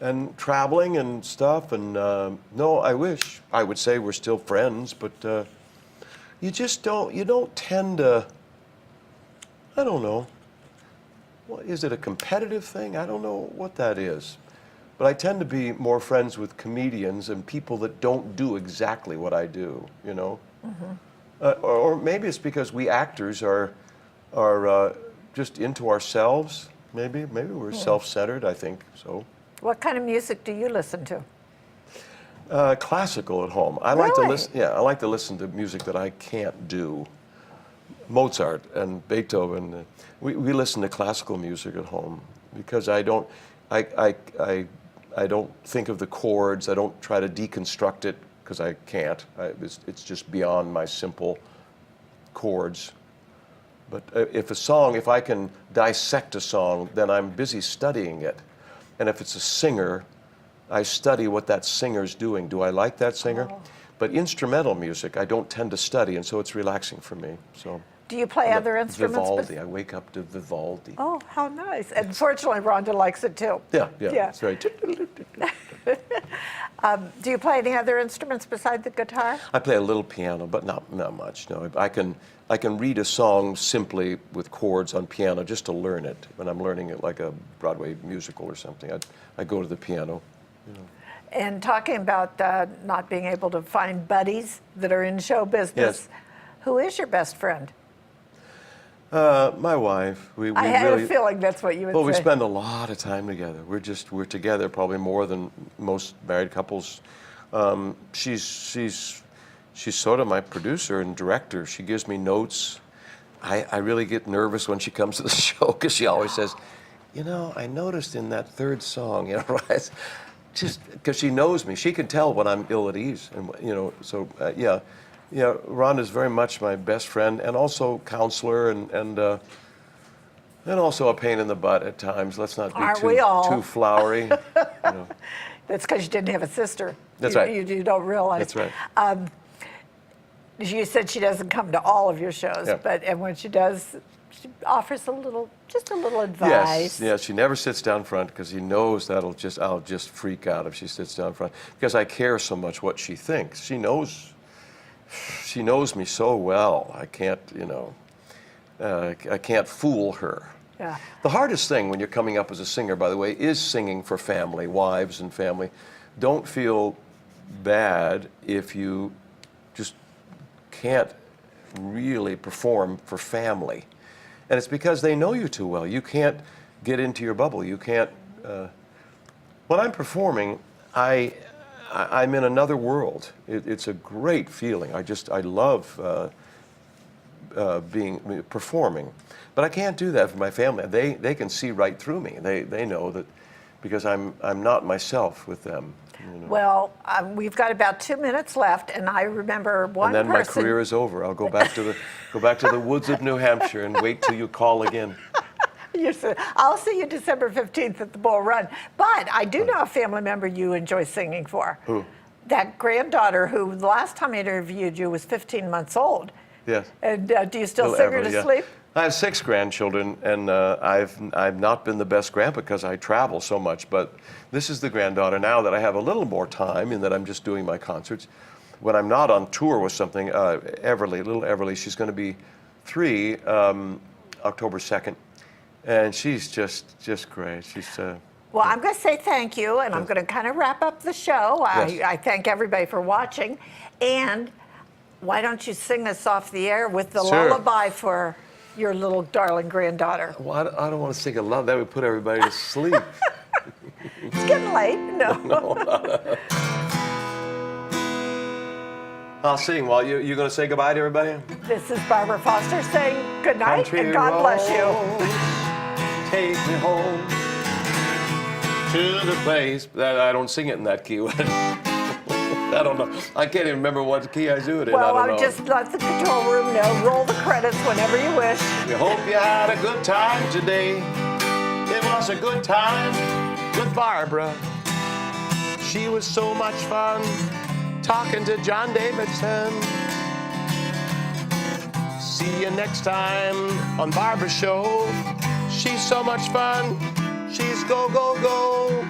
and traveling and stuff. And no, I would say we're still friends, but you don't tend to, I don't know. Well, is it a competitive thing? I don't know what that is. But I tend to be more friends with comedians and people that don't do exactly what I do, Mm-hmm. Or maybe it's because we actors are just into ourselves. Maybe we're self-centered, I think so. What kind of music do you listen to? Classical at home. I like to listen. Yeah, I like to listen to music that I can't do. Mozart and Beethoven. We listen to classical music at home because I don't think of the chords. I don't try to deconstruct it because I can't. It's just beyond my simple chords. But if I can dissect a song, then I'm busy studying it. And if it's a singer, I study what that singer's doing. Do I like that singer? Oh. But instrumental music, I don't tend to study, and so it's relaxing for me. So. Do you play other instruments? Vivaldi. I wake up to Vivaldi. Oh, how nice. And fortunately, Rhonda likes it too. Yeah. That's right. Do you play any other instruments besides the guitar? I play a little piano, but not much. No, I can read a song simply with chords on piano just to learn it. When I'm learning it like a Broadway musical or something, I go to the piano. And talking about not being able to find buddies that are in show business, who is your best friend? My wife. I had a feeling that's what you would say. Well, we spend a lot of time together. We're together probably more than most married couples. She's sort of my producer and director. She gives me notes. I really get nervous when she comes to the show because she always says, I noticed in that third song, right? Just because she knows me, she can tell when I'm ill at ease, and so yeah. Rhonda's very much my best friend and also counselor and also a pain in the butt at times. Let's not be too flowery. That's because you didn't have a sister. That's You- right. You don't realize. That's right. You said she doesn't come to all of your shows, Yeah. and when she does, she offers just a little advice. Yes, she never sits down front because she knows I'll just freak out if she sits down front because I care so much what she thinks. She knows me so well. I can't, I can't fool her. Yeah. The hardest thing when you're coming up as a singer, by the way, is singing for family, wives and family. Don't feel bad if you just can't really perform for family. And it's because they know you too well. You can't get into your bubble. You can't. When I'm performing, I'm in another world. It's a great feeling. I love performing. But I can't do that for my family. They can see right through me. They know that because I'm not myself with them. Well, we've got about 2 minutes left, and I remember one And then person. my career is over. I'll go back to the woods of New Hampshire and wait till you call again. I'll see you December 15th at the Bull Run. But I do know a family member you enjoy singing for. Who? That granddaughter who the last time I interviewed you was 15 months old. Yes. And do you still Little sing her Everly, to yeah. sleep? I have 6 grandchildren, and I've not been the best grandpa because I travel so much. But this is the granddaughter now that I have a little more time, in that I'm just doing my concerts. When I'm not on tour with something, little Everly, she's going to be 3 October 2nd, and she's just great. She's. Well, I'm going to say thank you, and I'm going to kind of wrap up the show. Yes. I thank everybody for watching. And why don't you sing us off the air with the Sure. lullaby for your little darling granddaughter? Well, I don't want to sing a lot. That would put everybody to sleep. It's getting late. No. I'll sing. Well, you're going to say goodbye to everybody? This is Barbara Foster saying good night Country and God bless you. roads, take me home to the place. I don't sing it in that key. I don't know. I can't even remember what key I do it in. Well, I don't know. just let the control room know. Roll the credits whenever you wish. We hope you had a good time today. It was a good time with Barbara. She was so much fun talking to John Davidson. See you next time on Barbara's show. She's so much fun. She's go, go, go.